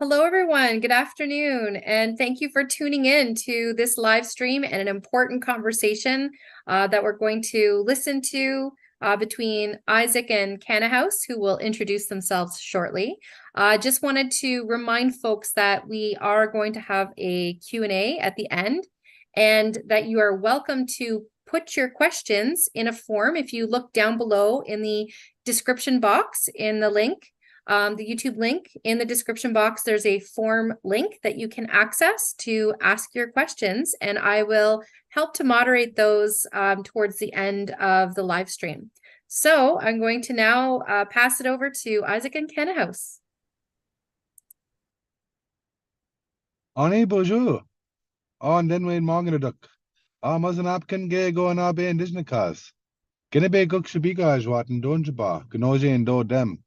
Hello, everyone. Good afternoon. And thank you for tuning in to this live stream and an important conversation that we're going to listen to between Isaac and Kanahus, who will introduce themselves shortly. Just wanted to remind folks that we are going to have a Q&A at the end and that you are welcome to put your questions in a form. If you look down below in the description box in the link, the YouTube link in the description box, there's a form link that you can access to ask your questions, and I will help to moderate those towards the end of the live stream. So I'm going to now pass it over to Isaac and Kanahus. Ani bonjour. On den wein Mongreduk. Mazan apkin ge go na be Indigenous. Gene be guk shabiga jwaten donjaba, gnoje and do dem.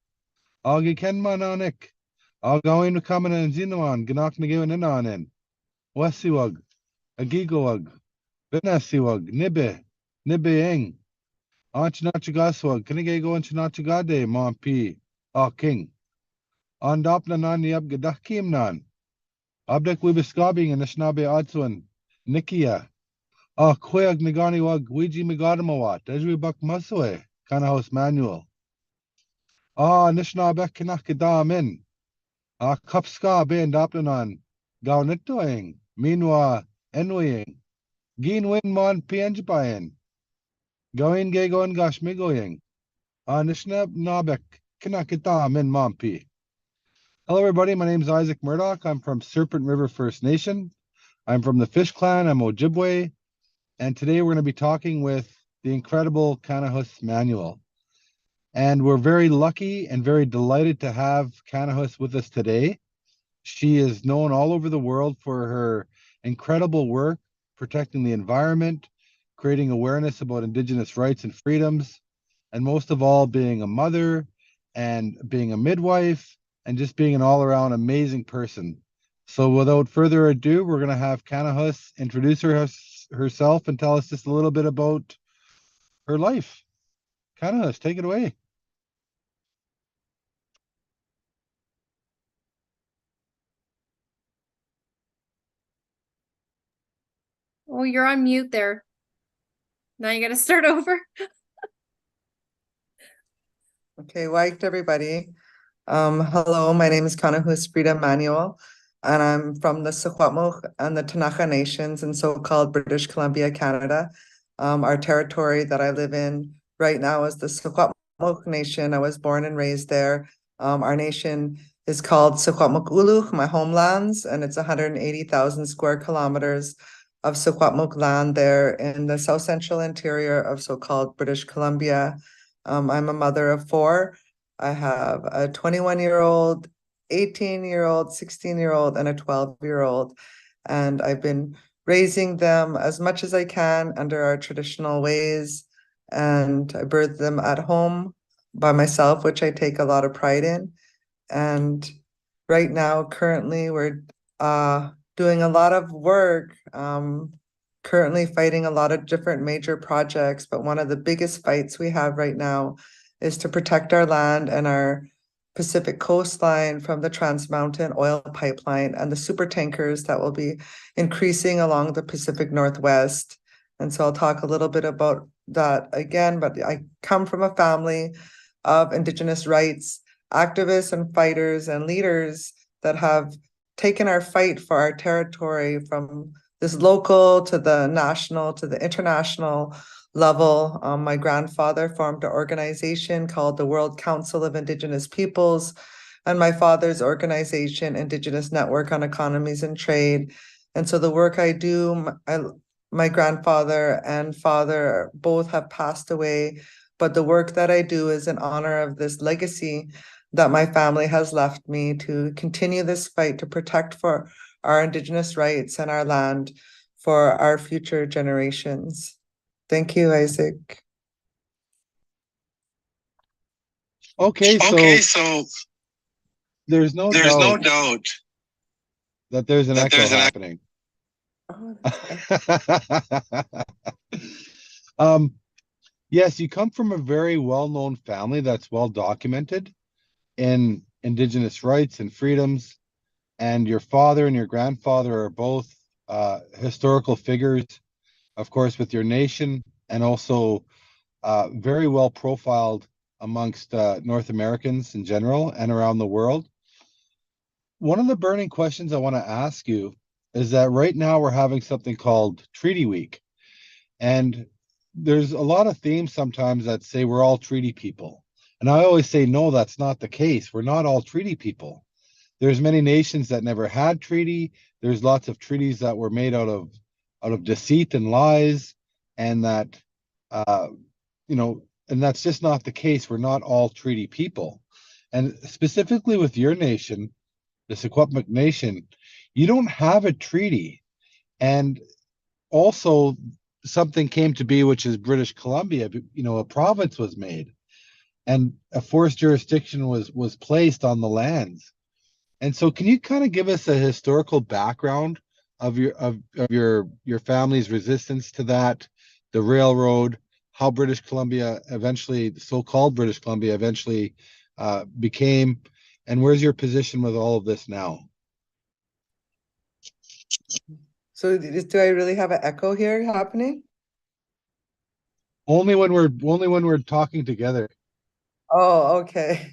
Agi ken man onik. I'll go in common and zinuan, gnak nagin in on in. Wasiwag, agigowag, benasiwag, nibbe eng. Anchinachagaswag, kenige go anchinachagade, mon p, king. On dopna nan yab gedakim nan. Abdek wibiskabing and Ashnabe Adsuan, Nikia, Queag Niganiwag, Ouija Migadamawat, Ezri Buck Muswe, Kanahus Manuel, Nishnabek Kinakidam Kupska Ben Doplanan, Gaunitoing, Meanwhile, Enwing, Gin Win Mon Pienjbayan, Goin Gagon Gashmigoying, Nishnab Nabek Kinakidam in Mompi. Hello, everybody. My name is Isaac Murdoch. I'm from Serpent River First Nation. I'm from the Fish Clan. I'm Ojibwe. And today we're going to be talking with the incredible Kanahus Manuel. And we're very lucky and very delighted to have Kanahus with us today. She is known all over the world for her incredible work protecting the environment, creating awareness about Indigenous rights and freedoms, and most of all, being a mother and being a midwife and just being an all-around amazing person. So without further ado, we're going to have Kanahus introduce herself and tell us just a little bit about her life. Kanahus, take it away. Oh, you're on mute there. Now you got to start over. Okay, white everybody. Hello, my name is Kanahus Manuel, and I'm from the Secwepemc and the Kanahus Nations in so-called British Columbia, Canada. Our territory that I live in right now is the Secwepemc Nation. I was born and raised there. Our nation is called Secwepemc, my homelands, and it's 180,000 square kilometers of Secwepemc land there in the south central interior of so-called British Columbia. I'm a mother of four. I have a 21-year-old, 18-year-old, 16-year-old, and a 12-year-old. And I've been raising them as much as I can under our traditional ways. And I birthed them at home by myself, which I take a lot of pride in. And right now, currently, we're doing a lot of work, currently fighting a lot of different major projects, but one of the biggest fights we have right now is to protect our land and our Pacific coastline from the Trans Mountain oil pipeline and the super tankers that will be increasing along the Pacific Northwest. And so I'll talk a little bit about that again, but I come from a family of Indigenous rights activists and fighters and leaders that have taken our fight for our territory from this local to the national to the international level. My grandfather formed an organization called the World Council of Indigenous Peoples, and my father's organization, Indigenous Network on Economies and Trade. And so the work I do, my grandfather and father both have passed away, but the work that I do is in honor of this legacy that my family has left me to continue this fight to protect for our Indigenous rights and our land for our future generations. Thank you, Isaac. Okay, so there's no doubt that there's an echo happening. Yes, you come from a very well-known family that's well documented in Indigenous rights and freedoms. and your father and your grandfather are both historical figures, of course, with your nation, and also very well profiled amongst North Americans in general and around the world. One of the burning questions I want to ask you is that right now we're having something called Treaty Week. And there's a lot of themes sometimes that say we're all treaty people. And I always say, no, that's not the case. We're not all treaty people. There's many nations that never had treaty. There's lots of treaties that were made out of deceit and lies, and that uh, and that's just not the case. We're not all treaty people. And specifically with your nation, the Secwepemc Nation, you don't have a treaty. And also something came to be, which is British Columbia. A province was made, and a forced jurisdiction was placed on the lands. And so, can you kind of give us a historical background of your family's resistance to that, the railroad, how British Columbia eventually, the so-called British Columbia, eventually became, and where's your position with all of this now? So do I really have an echo here happening? Only when we're talking together. Oh, okay.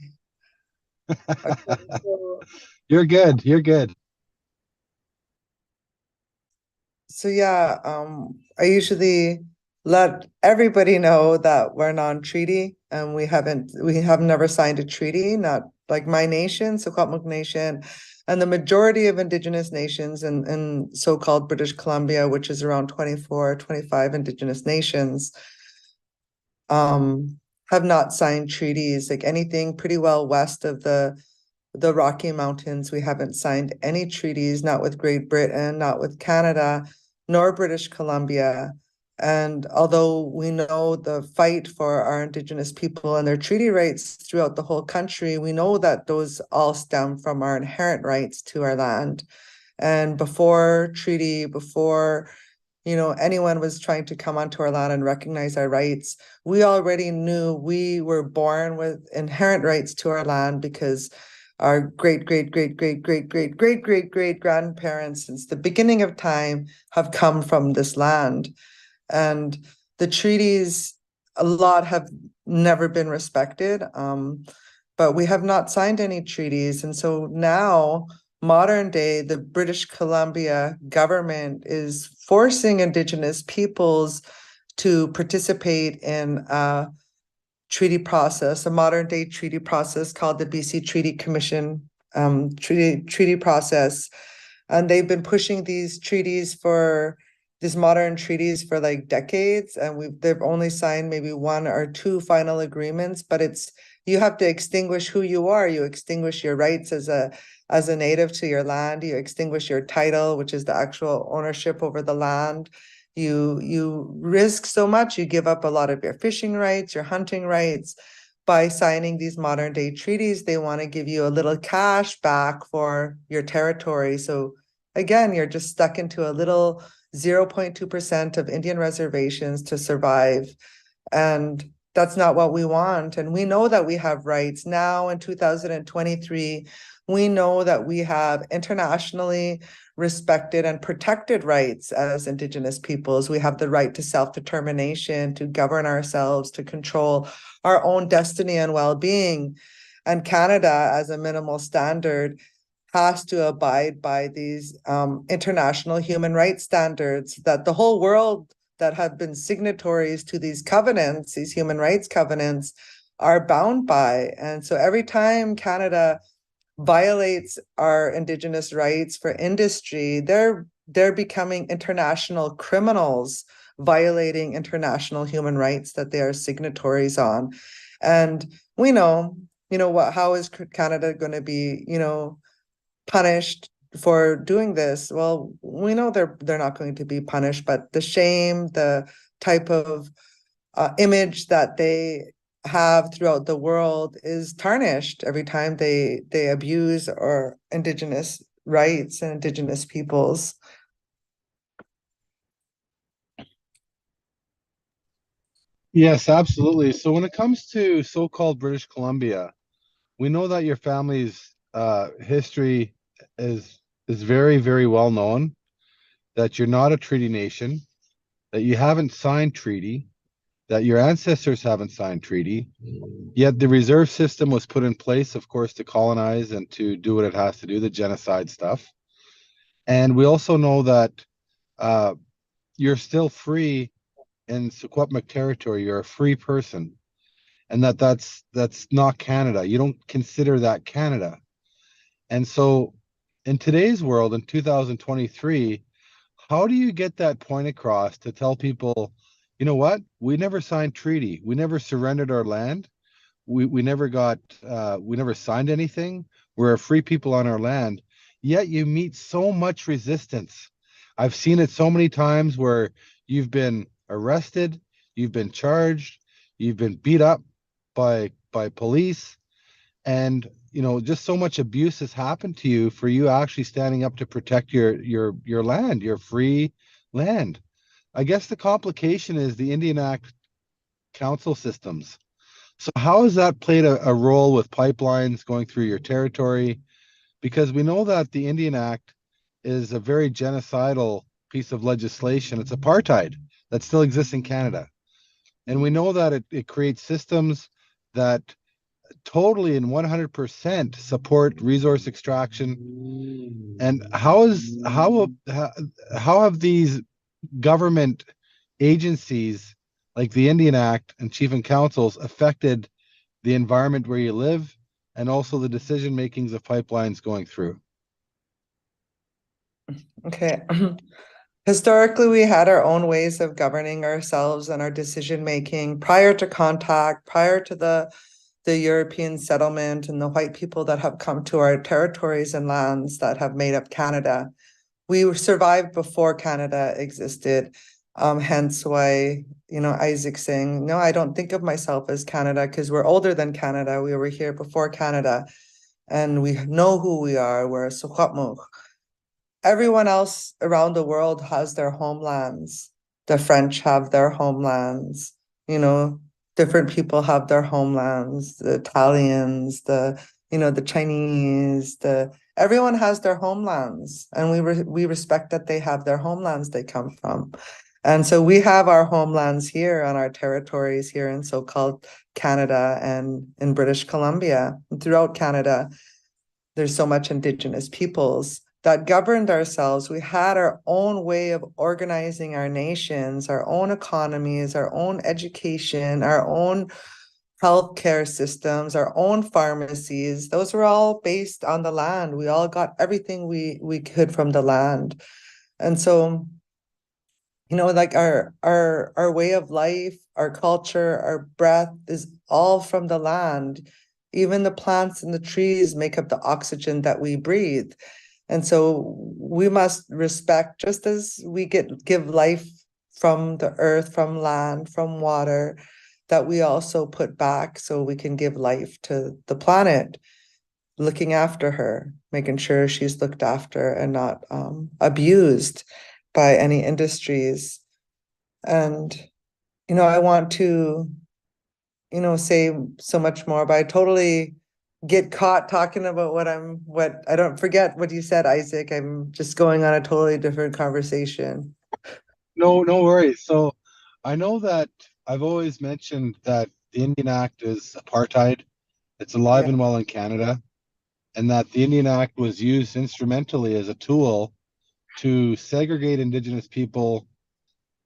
Okay, so You're good. You're good. yeah, I usually let everybody know that we're non-treaty and we have never signed a treaty, not like my nation, Secwepemc Nation, and the majority of Indigenous nations in so-called British Columbia, which is around 24, 25 Indigenous nations, have not signed treaties. Like anything pretty well west of the Rocky Mountains, we haven't signed any treaties, not with Great Britain, not with Canada, nor British Columbia. And although we know the fight for our Indigenous people and their treaty rights throughout the whole country, we know that those all stem from our inherent rights to our land. And before treaty, before anyone was trying to come onto our land and recognize our rights, we already knew we were born with inherent rights to our land because our great grandparents since the beginning of time have come from this land. And the treaties, a lot have never been respected, but we have not signed any treaties. And so now, modern day, the British Columbia government is forcing Indigenous peoples to participate in a treaty process, a modern day treaty process called the BC Treaty Commission treaty process. And they've been pushing these modern treaties for like decades, and they've only signed maybe one or two final agreements, but you have to extinguish who you are. You extinguish your rights as a native to your land. You extinguish your title, which is the actual ownership over the land. You risk so much. You give up a lot of your fishing rights, your hunting rights. By signing these modern day treaties, they want to give you a little cash back for your territory. So again, you're just stuck into a little 0.2% of Indian reservations to survive. And that's not what we want. And we know that we have rights now in 2023. We know that we have internationally respected and protected rights as Indigenous peoples. We have the right to self-determination, to govern ourselves, to control our own destiny and well-being. And Canada, as a minimal standard, has to abide by these international human rights standards that the whole world that have been signatories to these covenants, these human rights covenants, are bound by. And so every time Canada violates our Indigenous rights for industry, they're becoming international criminals, violating international human rights that they are signatories on. And we know, how is Canada going to be, punished for doing this? Well, we know they're not going to be punished, but the shame, the type of image that they have throughout the world is tarnished every time they abuse our Indigenous rights and Indigenous peoples. Yes, absolutely. So when it comes to so-called British Columbia, we know that your family's history is very, very well known, that you're not a treaty nation, that you haven't signed treaty, that your ancestors haven't signed treaty, yet the reserve system was put in place, of course, to colonize and to do what it has to do, the genocide stuff. And we also know that uh, you're still free in Secwepemc territory. You're a free person, and that's not Canada. You don't consider that Canada. And so, in today's world, in 2023, how do you get that point across to tell people, you know what? We never signed treaty. We never surrendered our land. We never got we never signed anything. We're a free people on our land. Yet you meet so much resistance. I've seen it so many times where you've been arrested, you've been charged, you've been beat up by police, and just so much abuse has happened to you for you actually standing up to protect your land, your free land. I guess the complication is the Indian Act council systems. So how has that played a role with pipelines going through your territory? Because we know that the Indian Act is a very genocidal piece of legislation. It's apartheid that still exists in Canada. And we know that it creates systems that totally and 100% support resource extraction. And how have these government agencies like the Indian Act and chief and councils affected the environment where you live and also the decision makings of pipelines going through? Okay. Historically, we had our own ways of governing ourselves and our decision making prior to contact, prior to the European settlement and the white people that have come to our territories and lands that have made up Canada. We survived before Canada existed. Hence why, Isaac saying, no, I don't think of myself as Canada because we're older than Canada. We were here before Canada and we know who we are. We're a Secwepemc. Everyone else around the world has their homelands. The French have their homelands, different people have their homelands, the Italians, the Chinese, everyone has their homelands, and we respect that they have their homelands they come from. And so we have our homelands here on our territories here in so-called Canada and in British Columbia. And throughout Canada, there's so much Indigenous peoples that governed ourselves. We had our own way of organizing our nations, our own economies, our own education, our own healthcare systems, our own pharmacies. Those were all based on the land. We all got everything we could from the land. And so, like our way of life, our culture, our breath is all from the land. Even the plants and the trees make up the oxygen that we breathe. And so we must respect, just as we give life from the earth, from land, from water, that we also put back so we can give life to the planet, looking after her, making sure she's looked after and not abused by any industries. And, I want to, say so much more, but I totally get caught talking about what I don't forget what you said, Isaac. I'm just going on a totally different conversation. No, no worries. So I know that I've always mentioned that the Indian Act is apartheid. It's alive Yeah. and well in Canada, and that the Indian Act was used instrumentally as a tool to segregate Indigenous people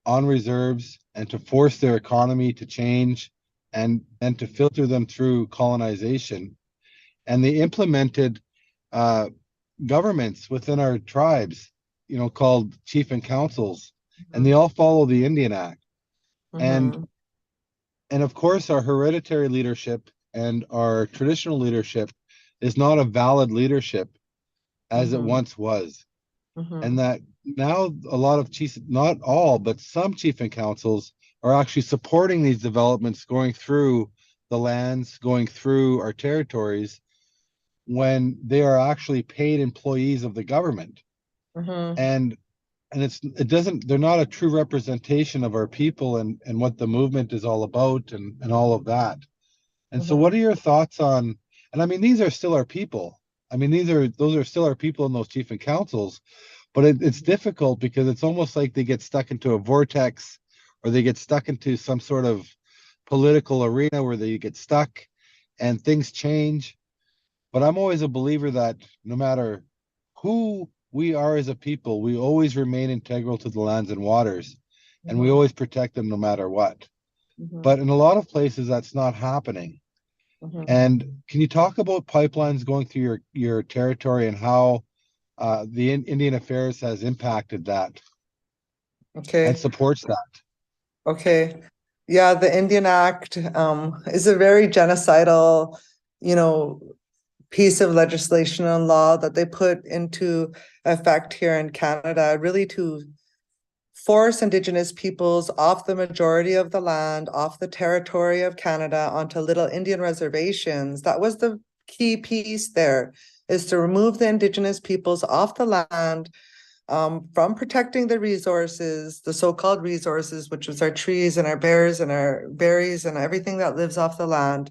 on reserves and to force their economy to change and to filter them through colonization. And they implemented governments within our tribes, called chief and councils, and they all follow the Indian Act. And Mm-hmm. and of course, our hereditary leadership and our traditional leadership is not a valid leadership as it Mm-hmm. once was. Mm-hmm. And that now a lot of chiefs, not all, but some chief and councils are actually supporting these developments going through the lands, going through our territories, when they are actually paid employees of the government. Mm-hmm. And they're not a true representation of our people and what the movement is all about and all of that. And so what Mm-hmm. are your thoughts on, and I mean, these are still our people. I mean, those are still our people in those chief and councils, but it's difficult because it's almost like they get stuck into a vortex, or they get stuck into some sort of political arena where they get stuck and things change. But I'm always a believer that no matter who we are as a people, we always remain integral to the lands and waters, and we always protect them no matter what. But in a lot of places, that's not happening. And can you talk about pipelines going through your territory and how the Indian Affairs has impacted that Okay. and supports that? Okay. Yeah, the Indian Act is a very genocidal, piece of legislation and law that they put into effect here in Canada, really to force Indigenous peoples off the majority of the land, off the territory of Canada, onto little Indian reservations. That was the key piece there, is to remove the Indigenous peoples off the land, from protecting the resources, the so-called resources, which was our trees and our bears and our berries and everything that lives off the land,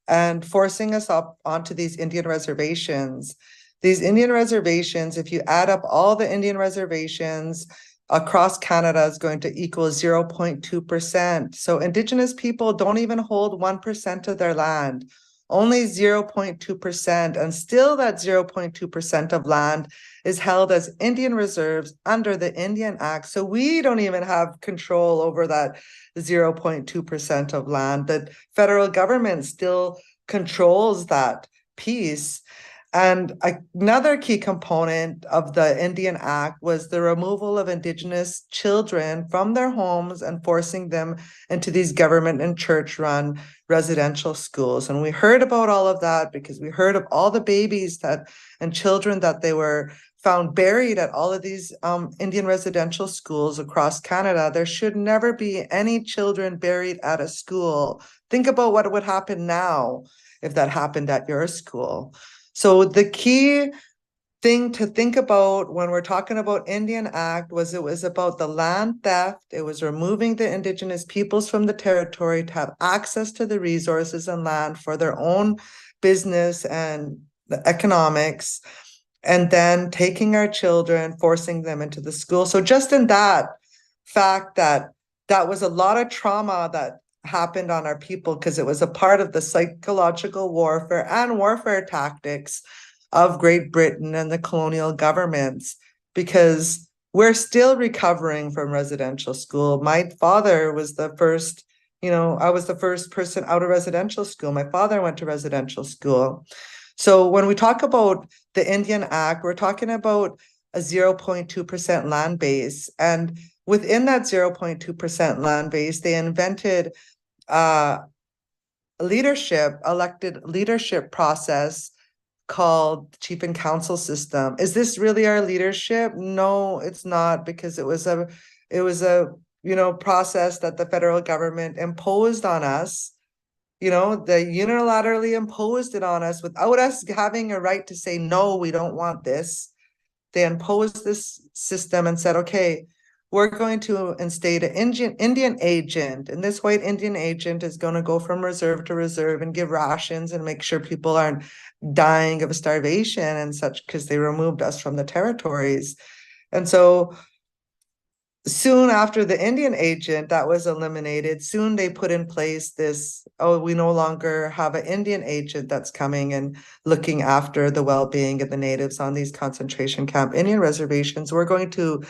and forcing us up onto these Indian reservations. These Indian reservations, if you add up all the Indian reservations across Canada, is going to equal 0.2%. So Indigenous people don't even hold 1% of their land, only 0.2%. And still that 0.2% of land is held as Indian reserves under the Indian Act. So we don't even have control over that 0.2% of land. The federal government still controls that piece. And another key component of the Indian Act was the removal of Indigenous children from their homes and forcing them into these government and church-run residential schools. And we heard about all of that because we heard of all the babies and children that they were found buried at all of these Indian residential schools across Canada. There should never be any children buried at a school. Think about what would happen now if that happened at your school. So the key thing to think about when we're talking about Indian Act was it was about the land theft. It was removing the Indigenous peoples from the territory to have access to the resources and land for their own business and the economics, and then taking our children, forcing them into the school. So just in that fact that was a lot of trauma that happened on our people, because it was a part of the psychological warfare and warfare tactics of Great Britain and the colonial governments, because we're still recovering from residential school. My father was the first, I was the first person out of residential school. My father went to residential school. So when we talk about the Indian Act, we're talking about a 0.2% land base. And within that 0.2% land base, they invented elected leadership process called chief and council system. Is this really our leadership? No, it's not, because it was a process that the federal government imposed on us. They unilaterally imposed it on us without us having a right to say, no, we don't want this. They imposed this system and said, okay, we're going to instate an Indian agent, and this white Indian agent is going to go from reserve to reserve and give rations and make sure people aren't dying of starvation and such, because they removed us from the territories. And so soon after the Indian agent that was eliminated, soon they put in place this, we no longer have an Indian agent that's coming and looking after the well-being of the natives on these concentration camp Indian reservations. We're going to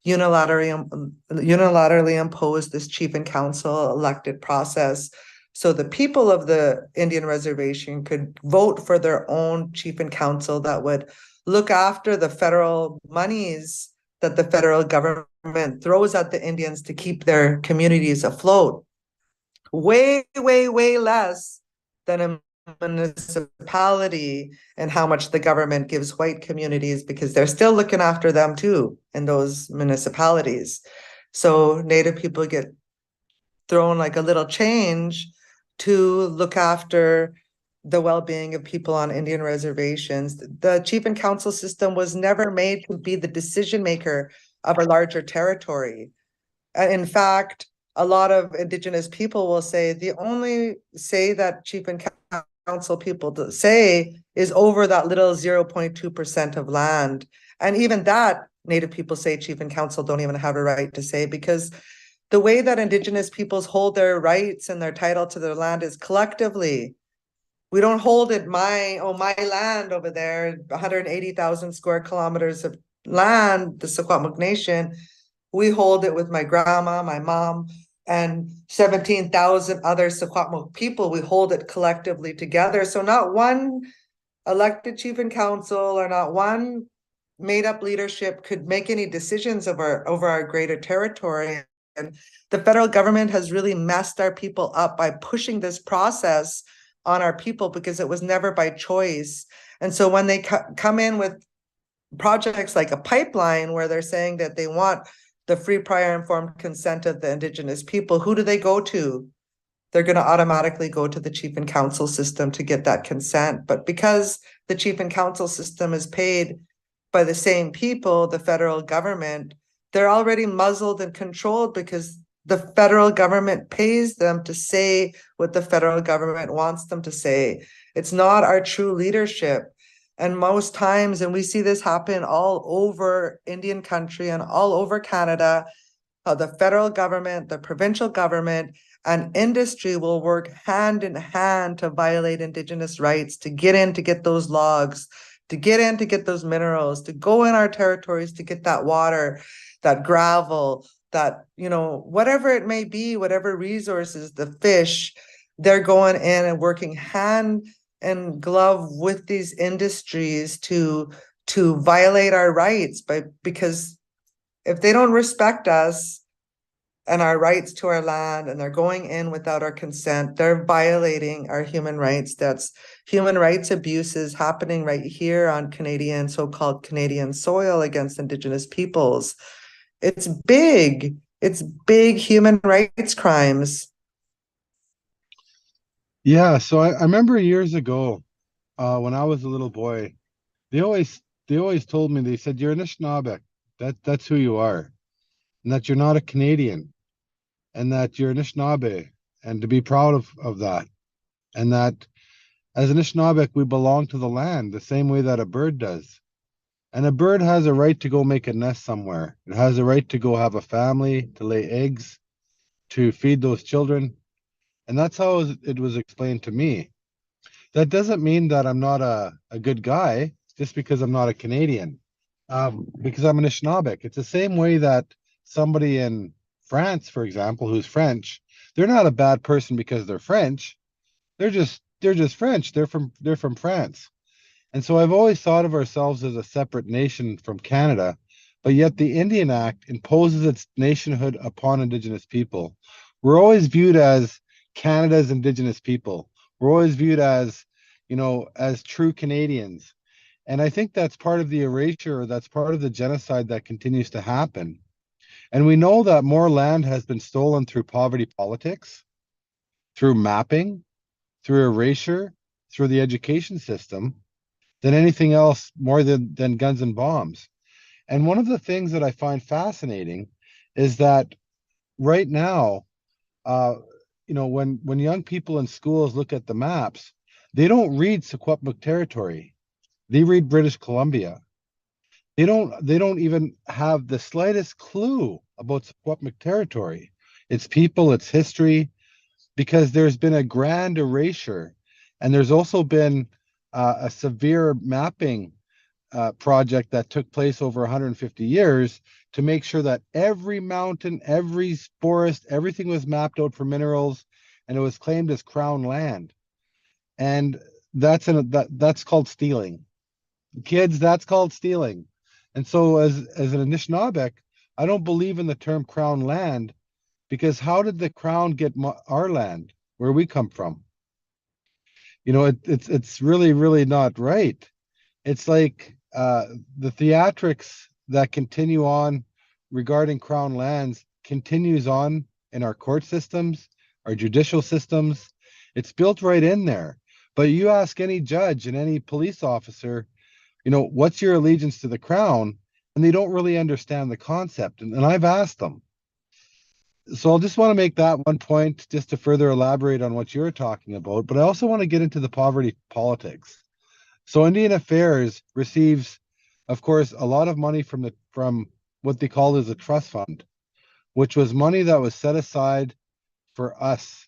unilaterally impose this chief and council elected process, so the people of the Indian reservation could vote for their own chief and council that would look after the federal monies that the federal government throws at the Indians to keep their communities afloat. Way, way, way less than a municipality and how much the government gives white communities, because they're still looking after them too in those municipalities. So Native people get thrown like a little change to look after the well-being of people on Indian reservations. The chief and council system was never made to be the decision maker of a larger territory. In fact, a lot of Indigenous people will say the only say that chief and council people to say is over that little 0.2% of land. And even that, Native people say chief and council don't even have a right to say, because the way that Indigenous peoples hold their rights and their title to their land is collectively. We don't hold it my land over there, 180,000 square kilometers of land, the Secwepemc Nation. We hold it with my grandma, my mom, and 17,000 other Secwepemc people. We hold it collectively together. So not one elected chief and council or not one made up leadership could make any decisions over our greater territory. And the federal government has really messed our people up by pushing this process on our people, because it was never by choice. And so when they come in with projects like a pipeline where they're saying that they want the free, prior, informed consent of the Indigenous people, who do they go to? They're going to automatically go to the chief and council system to get that consent. But because the chief and council system is paid by the same people, the federal government, they're already muzzled and controlled, because the federal government pays them to say what the federal government wants them to say. It's not our true leadership. And most times, and we see this happen all over Indian country and all over Canada, how the federal government, the provincial government, and industry will work hand in hand to violate Indigenous rights, to get in to get those logs, to get in to get those minerals, to go in our territories to get that water, that gravel, that, whatever it may be, whatever resources, the fish, they're going in and working hand and glove with these industries to violate our rights, because if they don't respect us and our rights to our land, and they're going in without our consent, they're violating our human rights. That's human rights abuses happening right here on so-called Canadian soil against Indigenous peoples. It's big human rights crimes. Yeah, so I remember years ago, when I was a little boy, they always told me, they said, you're an Anishinaabe. That's who you are. And that you're not a Canadian. And that you're an Anishinaabe, and to be proud of that. And that as an Anishinaabe, we belong to the land the same way that a bird does. And a bird has a right to go make a nest somewhere. It has a right to go have a family, to lay eggs, to feed those children. And that's how it was explained to me. That doesn't mean that I'm not a good guy just because I'm not a Canadian, because I'm an Anishinaabe. It's the same way that somebody in France, for example, who's French, they're not a bad person because they're French. They're just French. They're from France. And so I've always thought of ourselves as a separate nation from Canada, but yet the Indian Act imposes its nationhood upon Indigenous people. We're always viewed as Canada's Indigenous people. We're always viewed as, as true Canadians. And I think that's part of the erasure, that's part of the genocide that continues to happen. And we know that more land has been stolen through poverty politics, through mapping, through erasure, through the education system, than anything else, more than guns and bombs. And one of the things that I find fascinating is that right now, when young people in schools look at the maps, they don't read Secwepemc territory. They read British Columbia. They don't even have the slightest clue about Secwepemc territory, its people, its history, because there's been a grand erasure, and there's also been a severe mapping project that took place over 150 years to make sure that every mountain, every forest, everything was mapped out for minerals, and it was claimed as crown land. And that's called stealing. Kids, that's called stealing. And so as an Anishinaabe, I don't believe in the term crown land, because how did the crown get our land, where we come from? It's really, really not right. It's like the theatrics that continue on regarding crown lands continues on in our court systems, our judicial systems. It's built right in there. But you ask any judge and any police officer, what's your allegiance to the crown? And they don't really understand the concept. And I've asked them. So I'll just want to make that one point just to further elaborate on what you're talking about, but I also want to get into the poverty politics. So Indian Affairs receives, of course, a lot of money from what they call as a trust fund, which was money that was set aside for us.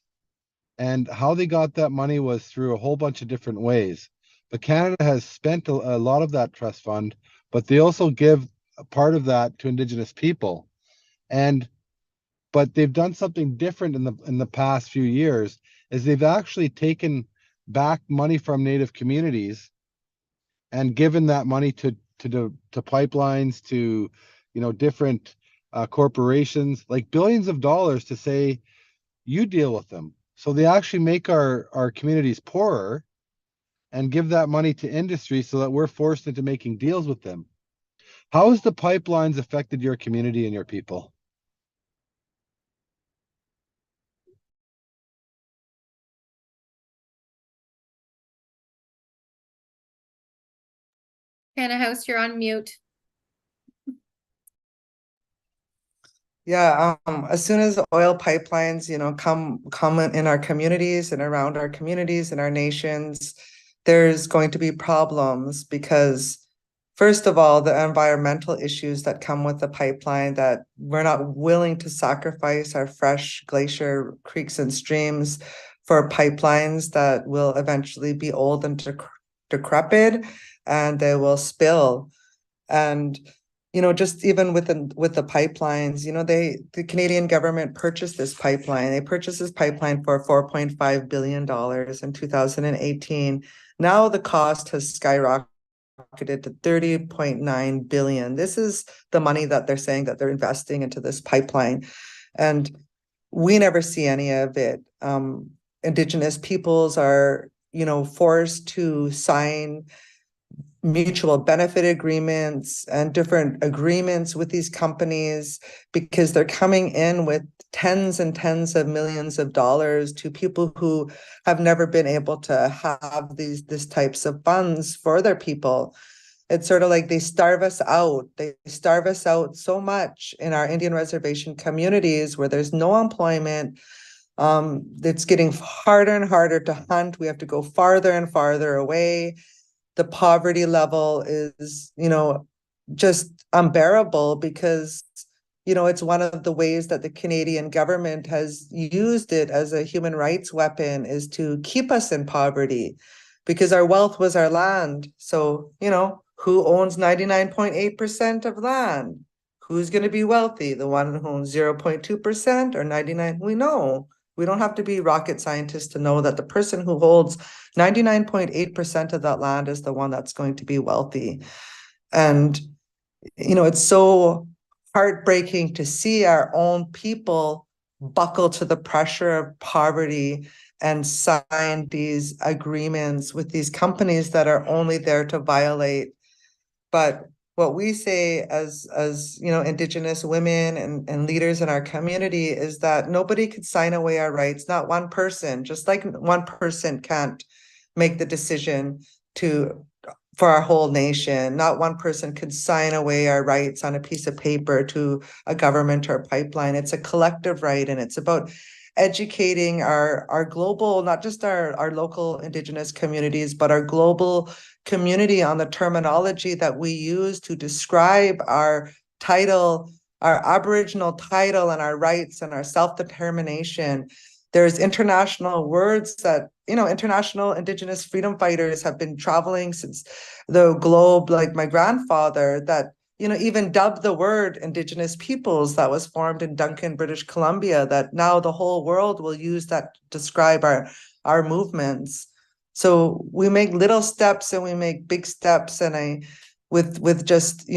And how they got that money was through a whole bunch of different ways. But Canada has spent a lot of that trust fund, but they also give a part of that to Indigenous people. And but they've done something different in the past few years, is they've actually taken back money from Native communities and given that money to pipelines, to different corporations, like billions of dollars, to say you deal with them. So they actually make our communities poorer and give that money to industry so that we're forced into making deals with them. How has the pipelines affected your community and your people? Kanahus, you're on mute. Yeah, as soon as oil pipelines, come in our communities and around our communities and our nations, there's going to be problems because, first of all, the environmental issues that come with the pipeline, that we're not willing to sacrifice our fresh glacier creeks and streams for pipelines that will eventually be old and decrepit, and they will spill. And just even with the pipelines, the Canadian government purchased this pipeline. They purchased this pipeline for $4.5 billion in 2018. Now the cost has skyrocketed to 30.9 billion. This is the money that they're saying that they're investing into this pipeline. And we never see any of it. Indigenous peoples are, forced to sign mutual benefit agreements and different agreements with these companies because they're coming in with tens and tens of millions of dollars to people who have never been able to have these types of funds for their people. It's sort of like they starve us out. They starve us out so much in our Indian reservation communities where there's no employment. It's getting harder and harder to hunt. We have to go farther and farther away. The poverty level is, just unbearable because, it's one of the ways that the Canadian government has used it as a human rights weapon, is to keep us in poverty because our wealth was our land. So, who owns 99.8% of land? Who's going to be wealthy? The one who owns 0.2% or 99? We know. We don't have to be rocket scientists to know that the person who holds 99.8% of that land is the one that's going to be wealthy. And, it's so heartbreaking to see our own people buckle to the pressure of poverty and sign these agreements with these companies that are only there to violate. But what we say as Indigenous women and leaders in our community is that nobody could sign away our rights, not one person, just like one person can't make the decision for our whole nation. Not one person could sign away our rights on a piece of paper to a government or a pipeline. It's a collective right, and it's about educating our global, not just our local Indigenous communities, but our global community on the terminology that we use to describe our title, our Aboriginal title, and our rights and our self-determination. There's international words that, international Indigenous freedom fighters have been traveling since the globe, like my grandfather, that even dubbed the word Indigenous peoples, that was formed in Duncan, British Columbia, that now the whole world will use that to describe our movements. So we make little steps and we make big steps, and with just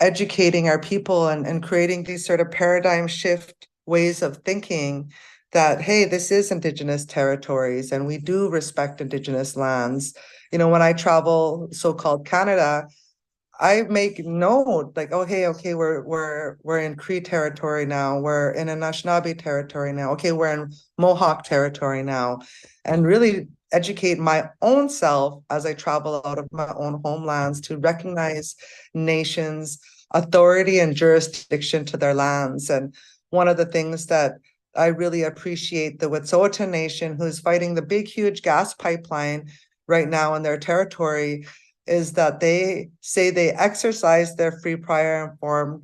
educating our people and creating these sort of paradigm shift ways of thinking that, hey, this is Indigenous territories and we do respect Indigenous lands. When I travel so-called Canada, I make note, like, oh, hey, okay, we're in Cree territory now. We're in Anishinaabe territory now. Okay, we're in Mohawk territory now, and really educate my own self as I travel out of my own homelands to recognize nations' authority and jurisdiction to their lands. And one of the things that I really appreciate the Wet'suwet'en Nation, who's fighting the big, huge gas pipeline right now in their territory, is that they say they exercise their free, prior, informed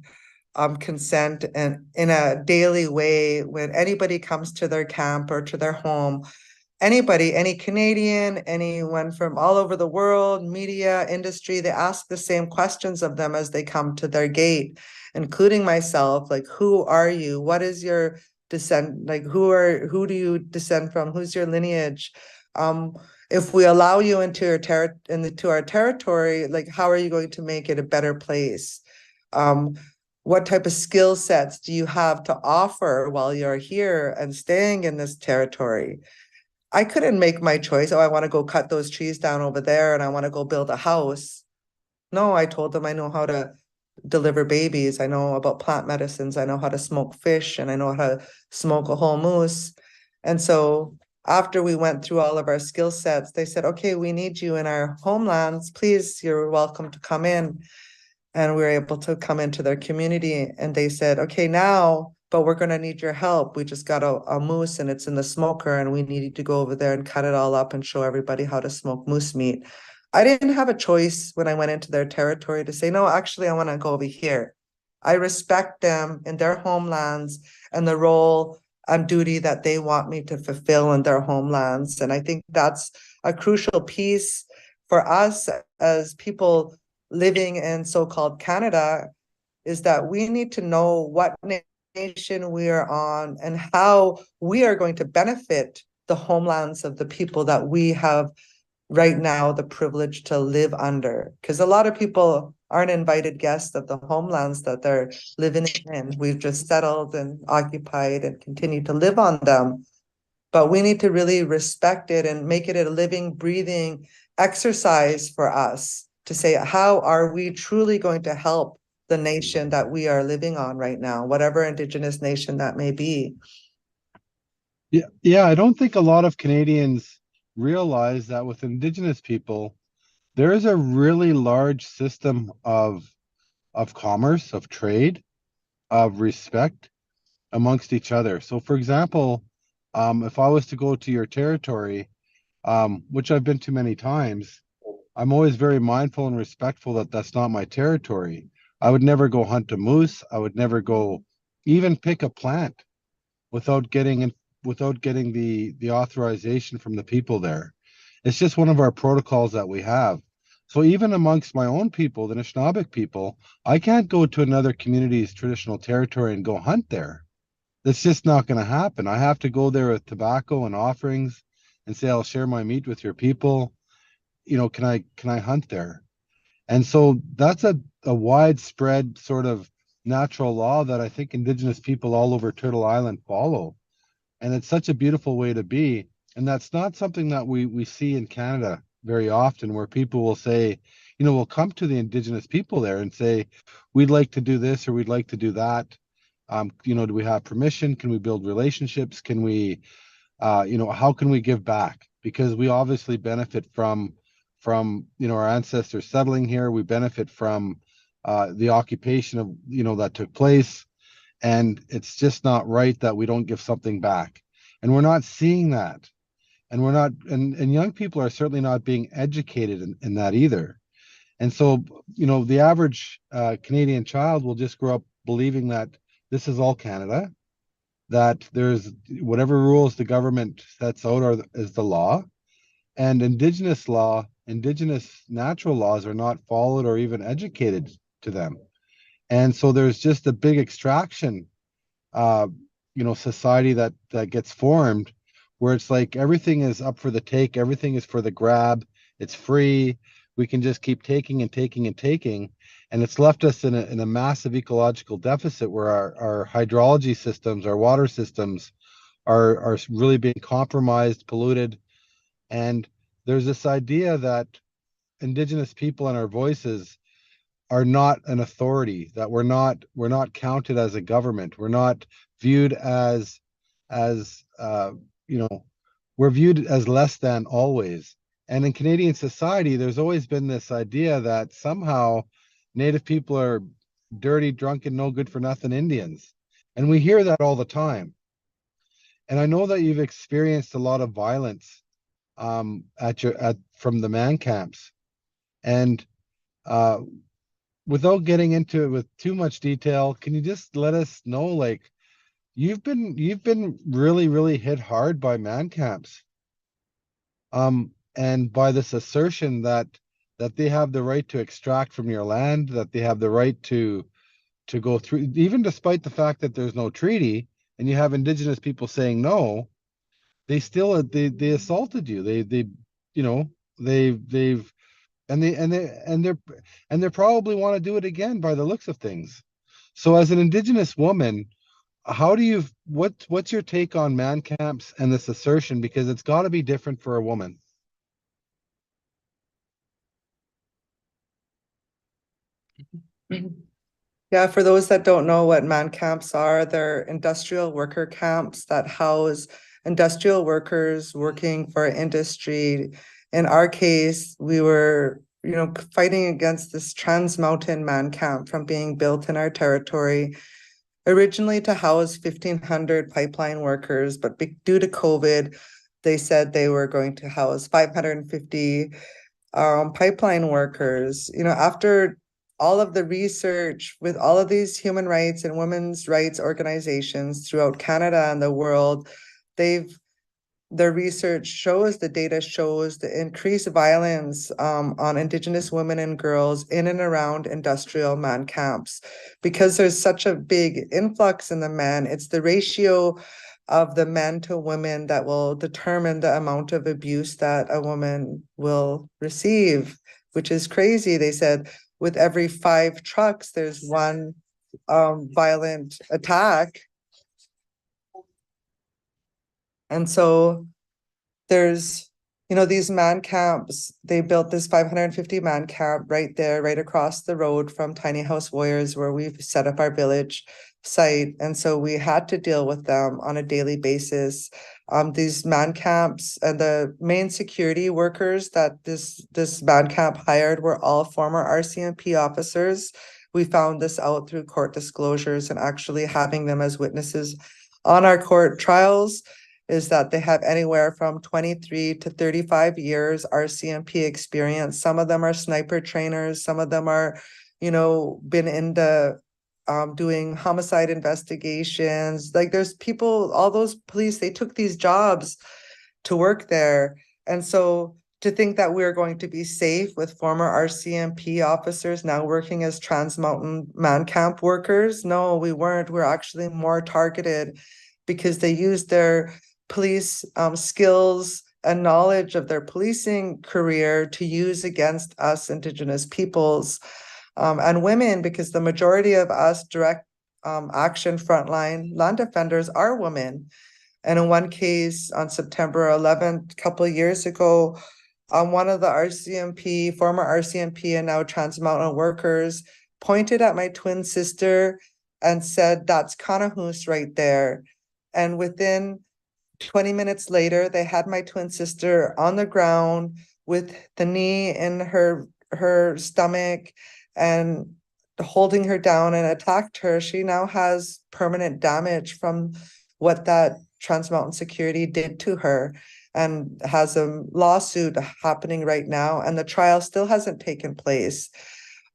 consent and in a daily way when anybody comes to their camp or to their home. Anybody, any Canadian, anyone from all over the world, media, industry, they ask the same questions of them as they come to their gate, including myself, like, who are you? What is your descent? Like, who do you descend from? Who's your lineage? If we allow you into our territory, like, how are you going to make it a better place? What type of skill sets do you have to offer while you're here and staying in this territory? I couldn't make my choice. Oh, I want to go cut those trees down over there and I want to go build a house. No, I told them I know how to deliver babies. I know about plant medicines. I know how to smoke fish and I know how to smoke a whole moose. And so after we went through all of our skill sets, they said, okay, we need you in our homelands. Please, you're welcome to come in. And we were able to come into their community and they said, okay, now, but we're going to need your help. We just got a moose and it's in the smoker and we need to go over there and cut it all up and show everybody how to smoke moose meat. I didn't have a choice when I went into their territory to say, no, actually, I want to go over here. I respect them in their homelands and the role and duty that they want me to fulfill in their homelands. And I think that's a crucial piece for us as people living in so-called Canada, is that we need to know what nation we are on and how we are going to benefit the homelands of the people that we have right now the privilege to live under. Because a lot of people aren't invited guests of the homelands that they're living in. We've just settled and occupied and continue to live on them. But we need to really respect it and make it a living, breathing exercise for us to say, how are we truly going to help the nation that we are living on right now, whatever Indigenous nation that may be? Yeah, I don't think a lot of Canadians realize that with Indigenous people, there is a really large system of commerce, of trade, of respect amongst each other. So, for example, if I was to go to your territory, which I've been to many times, I'm always very mindful and respectful that that's not my territory. I would never go hunt a moose. I would never go even pick a plant without getting the authorization from the people there. It's just one of our protocols that we have. So even amongst my own people, the Anishinaabeg people, I can't go to another community's traditional territory and go hunt there. That's just not going to happen. I have to go there with tobacco and offerings and say, I'll share my meat with your people. Can I hunt there? And so that's a widespread sort of natural law that I think Indigenous people all over Turtle Island follow. And it's such a beautiful way to be. And that's not something that we see in Canada very often, where people will say, we'll come to the Indigenous people there and say, we'd like to do this or we'd like to do that. Do we have permission? Can we build relationships? Can we, how can we give back? Because we obviously benefit from our ancestors settling here. We benefit from the occupation of that took place, and it's just not right that we don't give something back. And we're not seeing that, and we're not, and young people are certainly not being educated in that either. And so the average Canadian child will just grow up believing that this is all Canada, that there's whatever rules the government sets out is the law, and Indigenous natural laws are not followed or even educated to them. And so there's just a big extraction, society that gets formed, where it's like everything is up for the take, everything is for the grab, it's free, we can just keep taking and taking and taking, and it's left us in a massive ecological deficit where our hydrology systems, our water systems are really being compromised, polluted. And there's this idea that Indigenous people and our voices are not an authority, that we're not counted as a government, we're not viewed as we're viewed as less than always. And in Canadian society, there's always been this idea that somehow Native people are dirty, drunken, no good for nothing Indians. And we hear that all the time. And I know that you've experienced a lot of violence from the man camps. And uh, without getting into it with too much detail, can you just let us know, like, you've been really, really hit hard by man camps, and by this assertion that they have the right to extract from your land, that they have the right to go through, even despite the fact that there's no treaty, and you have Indigenous people saying no, they still they assaulted you. They you know they've and they probably want to do it again by the looks of things. So as an Indigenous woman, how do you what's your take on man camps and this assertion? Because it's got to be different for a woman. Yeah, for those that don't know what man camps are, they're industrial worker camps that house industrial workers working for industry. In our case, we were, fighting against this Trans Mountain man camp from being built in our territory, originally to house 1,500 pipeline workers, but due to COVID, they said they were going to house 550 pipeline workers. After all of the research with all of these human rights and women's rights organizations throughout Canada and the world, their research shows, the data shows the increased violence on Indigenous women and girls in and around industrial man camps. Because there's such a big influx in the men, it's the ratio of the men to women that will determine the amount of abuse that a woman will receive, which is crazy. They said with every 5 trucks, there's one violent attack. And so there's, these man camps, they built this 550 man camp right there, right across the road from Tiny House Warriors, where we've set up our village site. And so we had to deal with them on a daily basis. These man camps and the main security workers that this man camp hired were all former RCMP officers. We found this out through court disclosures and actually having them as witnesses on our court trials, is that they have anywhere from 23 to 35 years RCMP experience. Some of them are sniper trainers. Some of them are, been in the doing homicide investigations. Like there's people, all those police, they took these jobs to work there. And so to think that we're going to be safe with former RCMP officers now working as Trans Mountain man camp workers, no, we weren't. We're actually more targeted because they used their police skills and knowledge of their policing career to use against us Indigenous peoples and women, because the majority of us direct action frontline land defenders are women. And in one case on September 11th, a couple of years ago, one of the former RCMP and now Trans Mountain workers pointed at my twin sister and said, "That's Kanahus right there." And within 20 minutes later, they had my twin sister on the ground with the knee in her stomach and holding her down and attacked her. She now has permanent damage from what that Trans Mountain security did to her and has a lawsuit happening right now. And the trial still hasn't taken place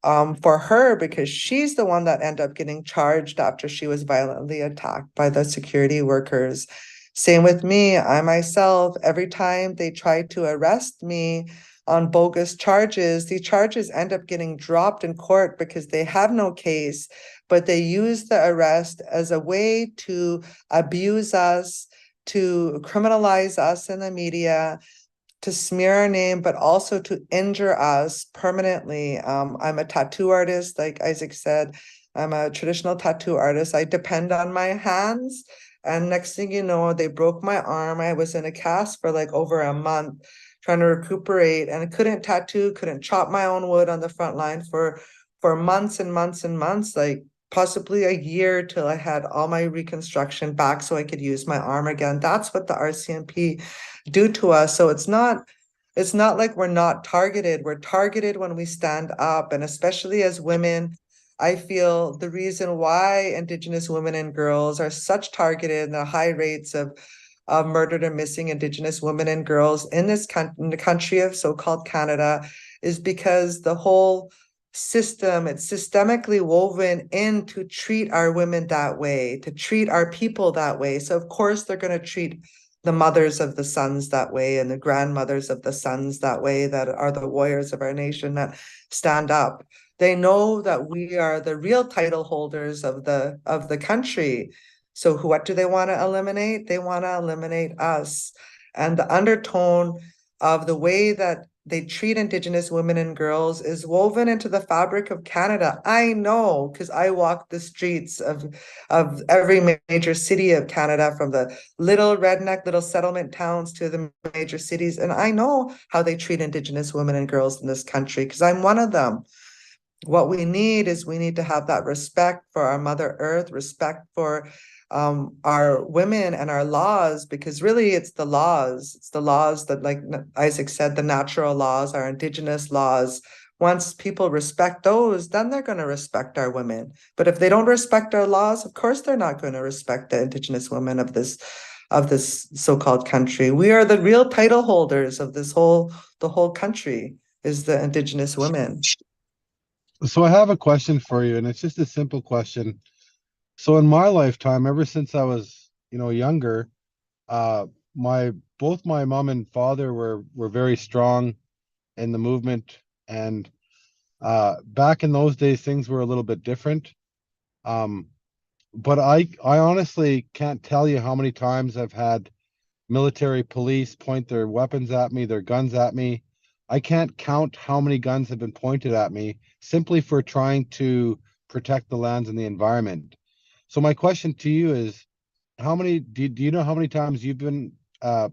for her because she's the one that ended up getting charged after she was violently attacked by the security workers. Same with me. I myself, every time they try to arrest me on bogus charges, these charges end up getting dropped in court because they have no case, but they use the arrest as a way to abuse us, to criminalize us in the media, to smear our name, but also to injure us permanently. I'm a tattoo artist, like Isaac said. I'm a traditional tattoo artist. I depend on my hands. And next thing you know, they broke my arm. I was in a cast for like over a month trying to recuperate, and I couldn't tattoo, couldn't chop my own wood on the front line for months and months and months, like possibly a year till I had all my reconstruction back so I could use my arm again. That's what the RCMP do to us. So it's not like we're not targeted. We're targeted when we stand up, and especially as women, I feel the reason why Indigenous women and girls are such targeted and the high rates of murdered and missing Indigenous women and girls in in the country of so-called Canada is because the whole system, it's systemically woven in to treat our women that way, to treat our people that way. So of course they're going to treat the mothers of the sons that way and the grandmothers of the sons that way, that are the warriors of our nation that stand up. They know that we are the real title holders of the country. So what do they want to eliminate? They want to eliminate us. And the undertone of the way that they treat Indigenous women and girls is woven into the fabric of Canada. I know because I walk the streets of every major city of Canada, from the little redneck little settlement towns to the major cities. And I know how they treat Indigenous women and girls in this country because I'm one of them. What we need is we need to have that respect for our Mother Earth, respect for our women and our laws, because really it's the laws. It's the laws that, like Isaac said, the natural laws, our Indigenous laws. Once people respect those, then they're going to respect our women. But if they don't respect our laws, of course they're not going to respect the Indigenous women of this so-called country. We are the real title holders of the whole country is the Indigenous women. So I have a question for you, and it's just a simple question. So in my lifetime, ever since I was, younger, my both my mom and father were very strong in the movement, and back in those days things were a little bit different. Um, but I honestly can't tell you how many times I've had military police point their weapons at me, their guns at me. I can't count how many guns have been pointed at me simply for trying to protect the lands and the environment. So my question to you is, how many do you know how many times you've been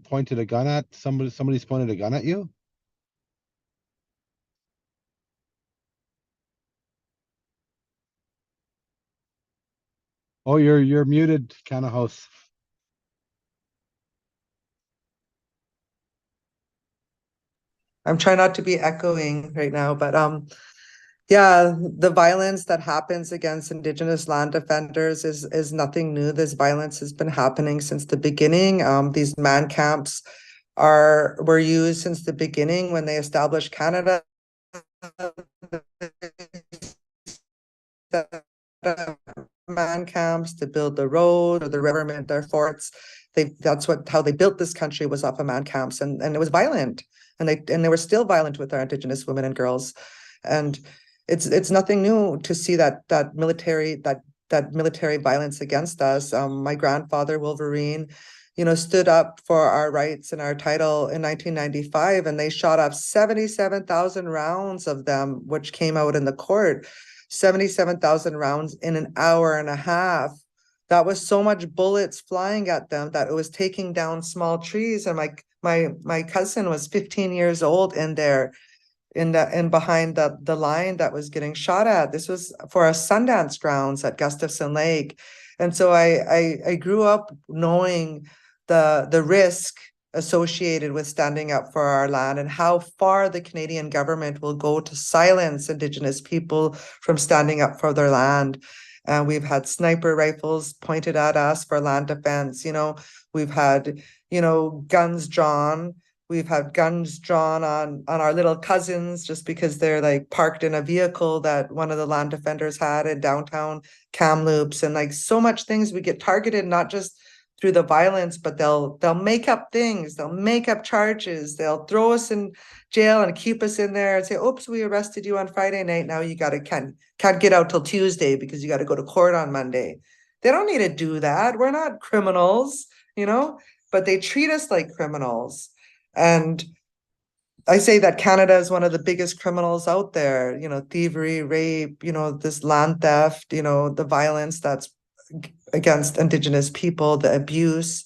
pointed a gun at somebody's pointed a gun at you? Oh, you're muted, Kanahus. I'm trying not to be echoing right now, but yeah, the violence that happens against Indigenous land defenders is nothing new. This violence has been happening since the beginning. These man camps were used since the beginning when they established Canada. Man camps to build the road or the government, their forts. That's how they built this country, was off of man camps, and it was violent, and they were still violent with our Indigenous women and girls, and it's nothing new to see that military violence against us. My grandfather Wolverine, stood up for our rights and our title in 1995, and they shot off 77,000 rounds of them, which came out in the court. 77,000 rounds in an hour and a half. That was so much bullets flying at them that it was taking down small trees. And my cousin was 15 years old in there, in behind the line that was getting shot at. This was for a Sundance grounds at Gustafson Lake. And so I grew up knowing the risk associated with standing up for our land and how far the Canadian government will go to silence Indigenous people from standing up for their land. And we've had sniper rifles pointed at us for land defense. We've had, guns drawn. We've had guns drawn on our little cousins just because they're like parked in a vehicle that one of the land defenders had in downtown Kamloops, and like so much things. We get targeted not just through the violence, but they'll make up things, they'll make up charges, they'll throw us in jail and keep us in there and say, oops, we arrested you on Friday night, now you can't get out till Tuesday because you got to go to court on Monday. They don't need to do that. We're not criminals, but they treat us like criminals. And I say that Canada is one of the biggest criminals out there, thievery, rape, this land theft, the violence that's against Indigenous people, the abuse.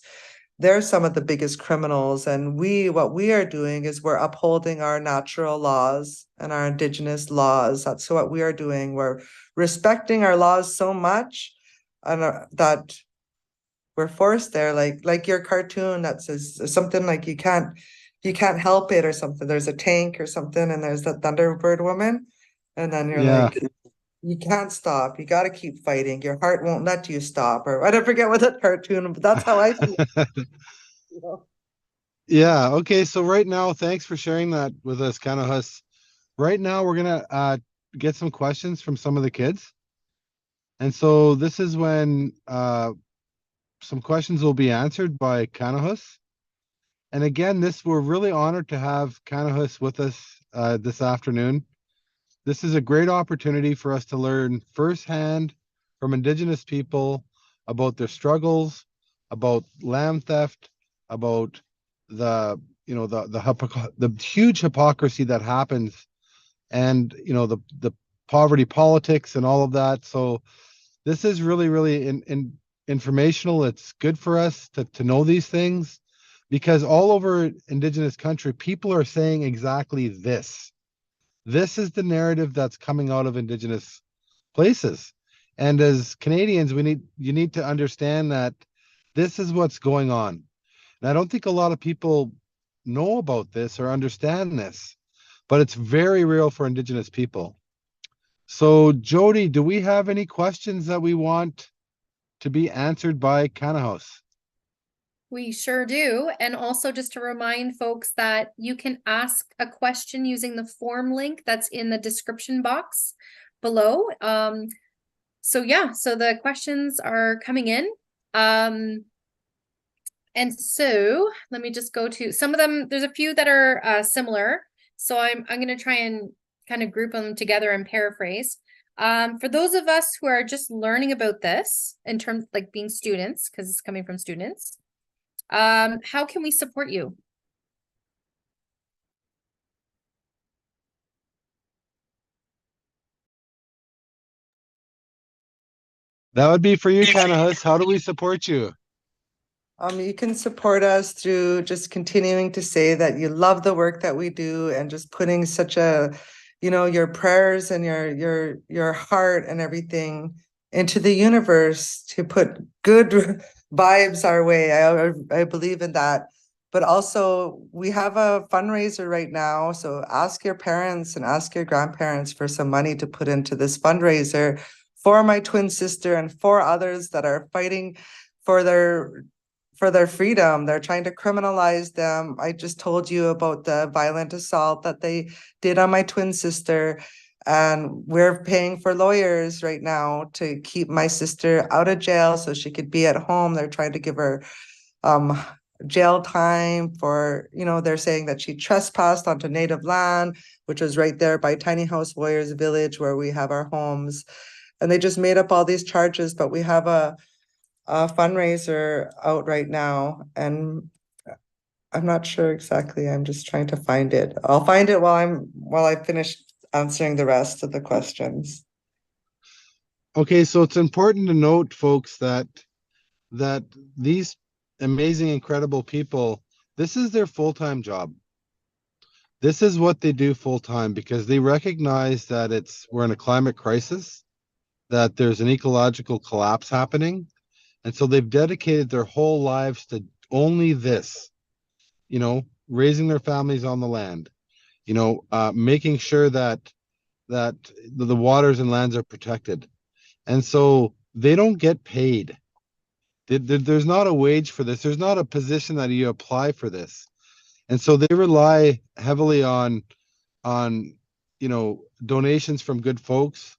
They're some of the biggest criminals. And what we are doing is we're upholding our natural laws and our Indigenous laws. That's what we are doing. We're respecting our laws so much and that we're forced there, like your cartoon that says something like you can't help it or something. There's a tank or something and there's the Thunderbird woman. And then you're Yeah. like, you can't stop. You got to keep fighting. Your heart won't let you stop. Or I don't forget what that cartoon, but that's how I feel. You know? Yeah, okay. So right now, thanks for sharing that with us, Kanahus. Right now, we're gonna get some questions from some of the kids. And so this is when some questions will be answered by Kanahus. And again, we're really honored to have Kanahus with us this afternoon. This is a great opportunity for us to learn firsthand from Indigenous people about their struggles, about land theft, about the the huge hypocrisy that happens, and the poverty politics and all of that. So this is really informational. It's good for us to know these things because all over Indigenous country, people are saying exactly this. This is the narrative that's coming out of Indigenous places. And as Canadians, you need to understand that this is what's going on. And I don't think a lot of people know about this or understand this, but it's very real for Indigenous people. So, Jody, do we have any questions that we want to be answered by Kanahus? We sure do. And also just to remind folks that you can ask a question using the form link that's in the description box below. So the questions are coming in. And so let me just go to some of them. There's a few that are similar. So I'm going to try and kind of group them together and paraphrase. For those of us who are just learning about this in terms like being students, because it's coming from students, how can we support you? That would be for you, Kanahus. How do we support you? You can support us through just continuing to say that you love the work that we do and just putting such your prayers and your heart and everything into the universe to put good vibes our way. I believe in that. But also we have a fundraiser right now. So ask your parents and ask your grandparents for some money to put into this fundraiser for my twin sister and for others that are fighting for their freedom. They're trying to criminalize them. I just told you about the violent assault that they did on my twin sister. And we're paying for lawyers right now to keep my sister out of jail so she could be at home. They're trying to give her jail time for, they're saying that she trespassed onto native land, which was right there by Tiny House Warriors Village where we have our homes. And they just made up all these charges, but we have a fundraiser out right now, and I'm not sure exactly. I'm just trying to find it. I'll find it while I finish answering the rest of the questions. Okay, so it's important to note, folks, that these amazing, incredible people, this is their full-time job. This is what they do full-time because they recognize that we're in a climate crisis, that there's an ecological collapse happening. And so they've dedicated their whole lives to only this, raising their families on the land, making sure that the waters and lands are protected. And so they don't get paid. There's not a wage for this. There's not a position that you apply for this. And so they rely heavily on donations from good folks,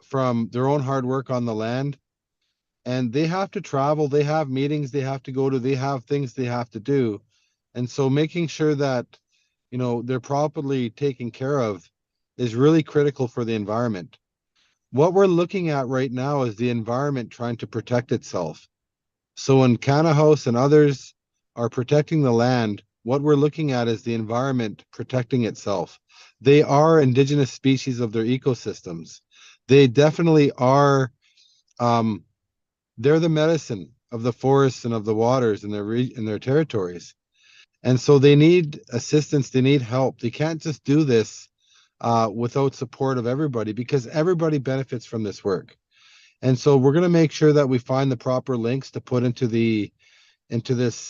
from their own hard work on the land. And they have to travel, they have meetings they have to go to, they have things they have to do. And so making sure that, they're properly taken care of is really critical for the environment. What we're looking at right now is the environment trying to protect itself. So when Kanahus and others are protecting the land, what we're looking at is the environment protecting itself. They are indigenous species of their ecosystems. They definitely are, they're the medicine of the forests and of the waters in their territories. And so they need assistance, they need help. They can't just do this without support of everybody because everybody benefits from this work. And so we're going to make sure that we find the proper links to put into this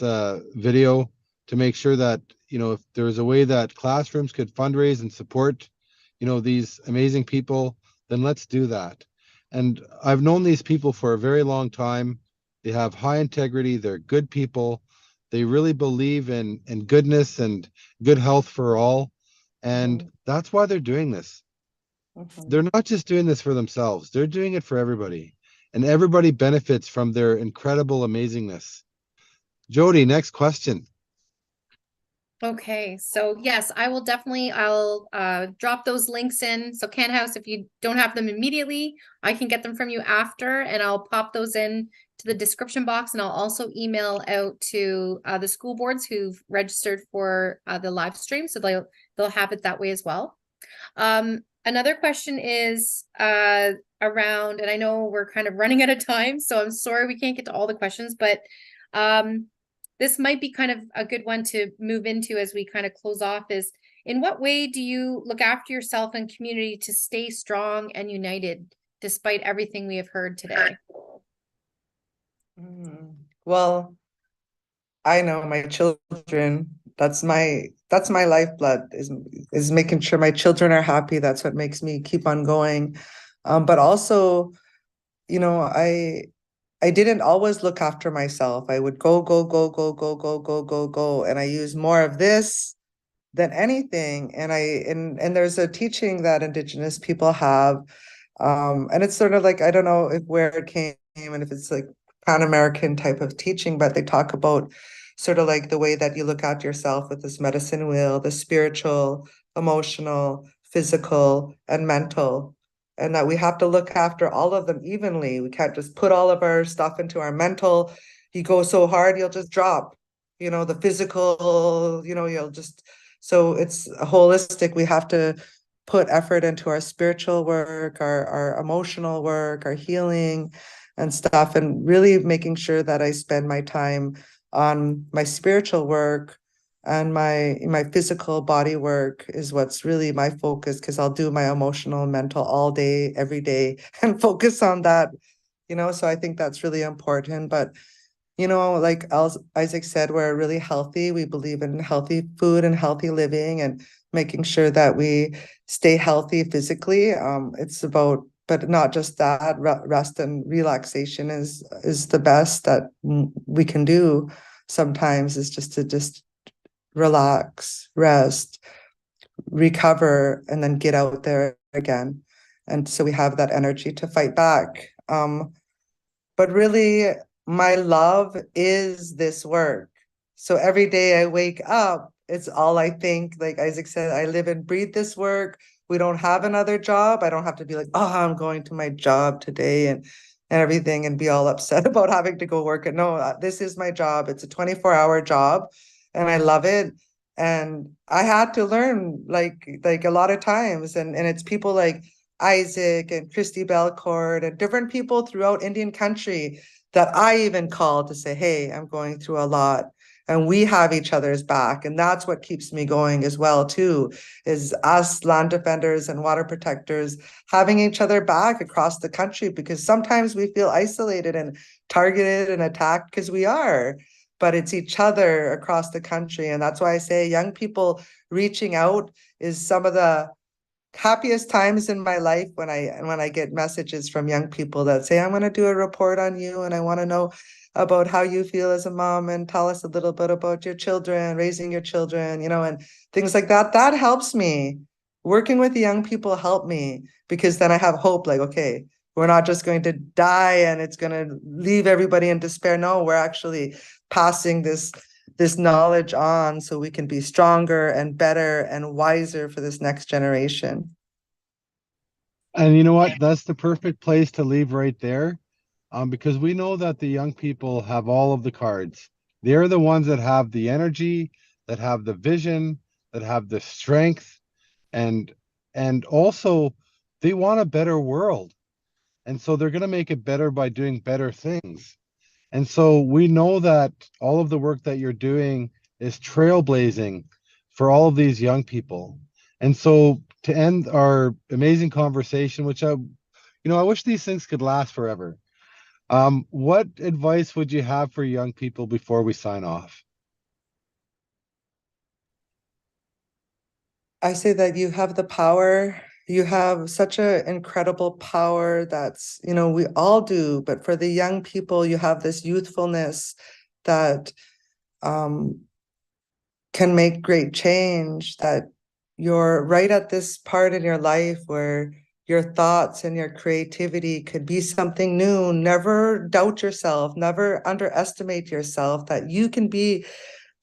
video to make sure that, if there's a way that classrooms could fundraise and support, these amazing people, then let's do that. And I've known these people for a very long time. They have high integrity, they're good people. They really believe in goodness and good health for all. And Mhm. that's why they're doing this. Mhm. They're not just doing this for themselves, they're doing it for everybody. And everybody benefits from their incredible amazingness. Jody, next question. Okay, so yes, I will definitely, I'll drop those links in. So Kanahus, if you don't have them immediately, I can get them from you after, and I'll pop those in to the description box, and I'll also email out to the school boards who've registered for the live stream, so they'll have it that way as well. Another question is around, and I know we're kind of running out of time, so I'm sorry we can't get to all the questions, but this might be kind of a good one to move into as we kind of close off is, in what way do you look after yourself and community to stay strong and united despite everything we have heard today? Well, I know my children, that's my lifeblood, is making sure my children are happy. That's what makes me keep on going. But also, you know, I didn't always look after myself. I would go, go, go, go, go, go, go, go, go. And I use more of this than anything. And there's a teaching that Indigenous people have. And it's sort of like, I don't know if where it came and if it's like Pan-American type of teaching, but they talk about sort of like the way that you look at yourself with this medicine wheel, the spiritual, emotional, physical, and mental. And that we have to look after all of them evenly. We can't just put all of our stuff into our mental. You go so hard, you'll just drop. The physical, you'll just, so it's holistic. We have to put effort into our spiritual work, our emotional work, our healing and stuff, and really making sure that I spend my time on my spiritual work, and my physical body work is what's really my focus, because I'll do my emotional and mental all day, every day, and focus on that. So I think that's really important. But like Isaac said, we're really healthy. We believe in healthy food and healthy living and making sure that we stay healthy physically. It's about, but not just that, rest and relaxation is the best that we can do sometimes, is just to relax, rest, recover, and then get out there again. And so we have that energy to fight back. But really, my love is this work. So every day I wake up, it's all I think. Like Isaac said, I live and breathe this work. We don't have another job. I don't have to be like, oh, I'm going to my job today and everything and be all upset about having to go work. And no, this is my job. It's a 24-hour job and I love it. And I had to learn like a lot of times. And it's people like Isaac and Christy Belcourt and different people throughout Indian country that I even call to say, hey, I'm going through a lot. And we have each other's back. And that's what keeps me going as well, too, is us land defenders and water protectors having each other back across the country, because sometimes we feel isolated and targeted and attacked, because we are, but it's each other across the country. And that's why I say young people reaching out is some of the happiest times in my life, when I get messages from young people that say, I'm going to do a report on you and I want to know about how you feel as a mom, and tell us a little bit about your children, raising your children, and things like that. That helps me. Working with the young people help me, because then I have hope, like, okay, we're not just going to die and it's going to leave everybody in despair. No, we're actually passing this knowledge on so we can be stronger and better and wiser for this next generation. And you know what? That's the perfect place to leave right there. Because we know that the young people have all of the cards. They're the ones that have the energy, that have the vision, that have the strength, and also they want a better world. And so they're going to make it better by doing better things. And so we know that all of the work that you're doing is trailblazing for all of these young people. And so to end our amazing conversation, which I wish these things could last forever. What advice would you have for young people before we sign off? I say that you have the power You have such an incredible power that's, we all do, but for the young people, you have this youthfulness that can make great change, that you're right at this part in your life where your thoughts and your creativity could be something new. Never doubt yourself, never underestimate yourself, that you can be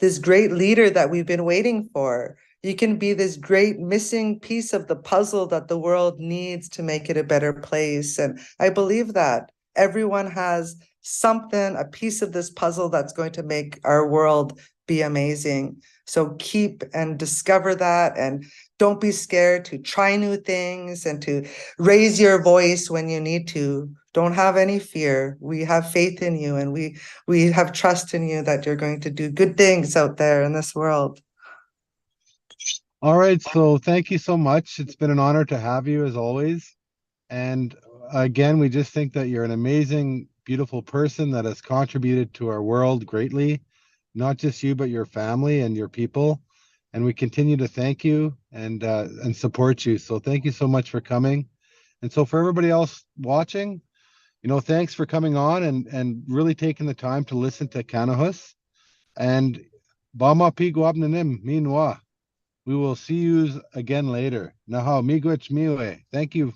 this great leader that we've been waiting for. You can be this great missing piece of the puzzle that the world needs to make it a better place. And I believe that everyone has something, a piece of this puzzle that's going to make our world be amazing. So keep and discover that, and don't be scared to try new things and to raise your voice when you need to. Don't have any fear. We have faith in you, and we have trust in you that you're going to do good things out there in this world. All right, so thank you so much. It's been an honor to have you as always. And again, we just think that you're an amazing, beautiful person that has contributed to our world greatly, not just you, but your family and your people. And we continue to thank you and support you. So thank you so much for coming. And so for everybody else watching, thanks for coming on and really taking the time to listen to Kanahus. And Bama pi guabnanim minwa. We will see you again later. Nahau miigwech miwe. Thank you.